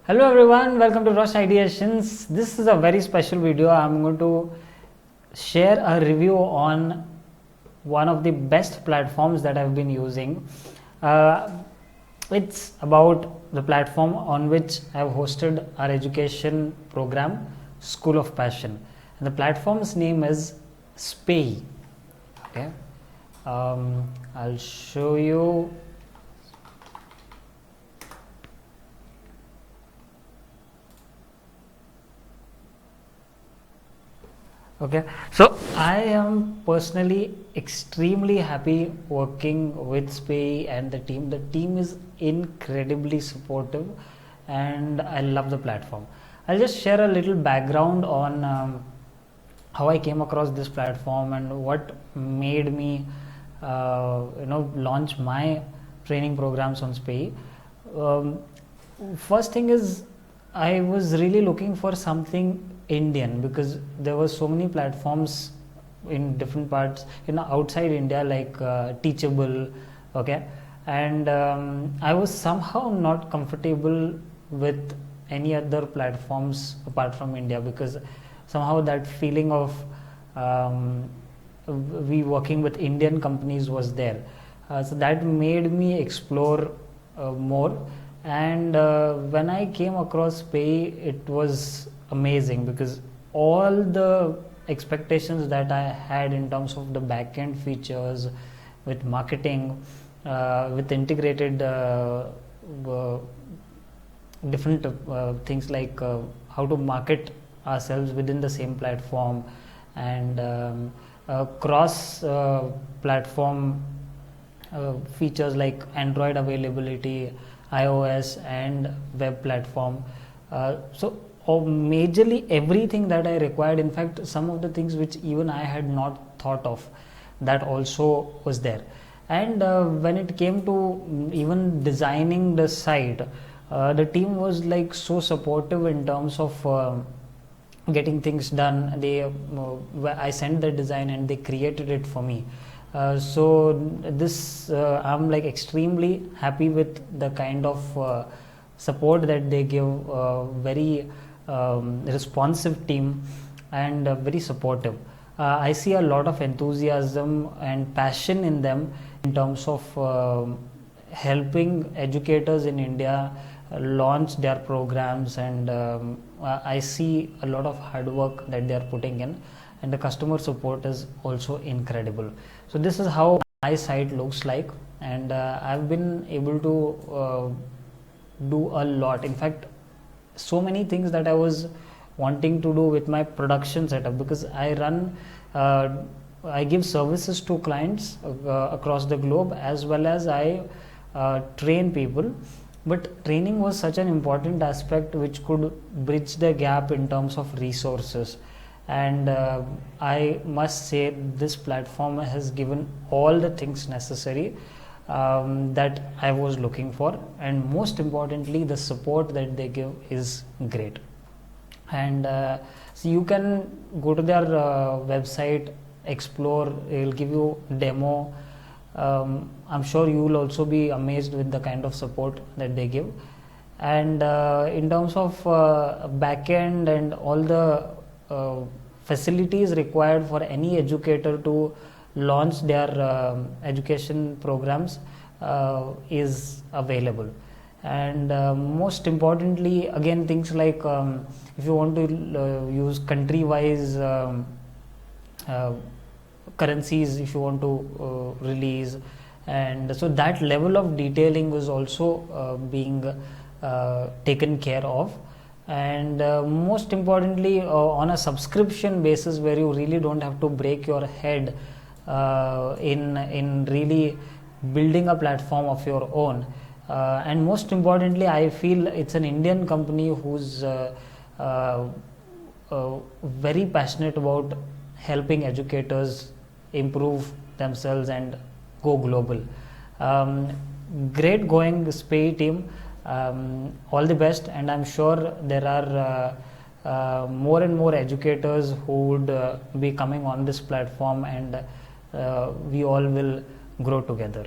Hello everyone, welcome to Rush Ideations. This is a very special video. I'm going to share a review on one of the best platforms that I've been using. It's about the platform on which I've hosted our education program, School of Passion. And the platform's name is Spay. Okay, I'll show you. Okay, so I am personally extremely happy working with Spay and the team. The team is incredibly supportive and I love the platform. I'll just share a little background on how I came across this platform and what made me launch my training programs on Spay. First thing is, I was really looking for something Indian because there were so many platforms in different parts, outside India, like Teachable, okay, and I was somehow not comfortable with any other platforms apart from India, because somehow that feeling of we working with Indian companies was there. So that made me explore more. And when I came across Spay, it was amazing because all the expectations that I had in terms of the back-end features, with marketing, with integrated different things like how to market ourselves within the same platform, and cross platform features like Android availability, iOS and web platform. So majorly everything that I required, in fact some of the things which even I had not thought of, that also was there. And when it came to even designing the site, the team was like so supportive in terms of getting things done. I sent the design and they created it for me. So this I'm like extremely happy with the kind of support that they give. Very responsive team and very supportive. I see a lot of enthusiasm and passion in them in terms of helping educators in India launch their programs, and I see a lot of hard work that they are putting in, and the customer support is also incredible. So this is how my site looks like, and I've been able to do a lot. In fact, so many things that I was wanting to do with my production setup, because I give services to clients across the globe, as well as I train people. But training was such an important aspect which could bridge the gap in terms of resources. And I must say this platform has given all the things necessary that I was looking for, and most importantly the support that they give is great. And so you can go to their website, explore. It will give you demo. I'm sure you will also be amazed with the kind of support that they give. And in terms of backend and all the facilities required for any educator to launch their education programs is available. And most importantly, again, things like if you want to use country wise currencies, if you want to release, and so that level of detailing was also being taken care of. And most importantly, on a subscription basis, where you really don't have to break your head in really building a platform of your own. And most importantly, I feel it's an Indian company who's very passionate about helping educators improve themselves and go global. Great going, Spay team. All the best, and I'm sure there are more and more educators who would be coming on this platform, and we all will grow together.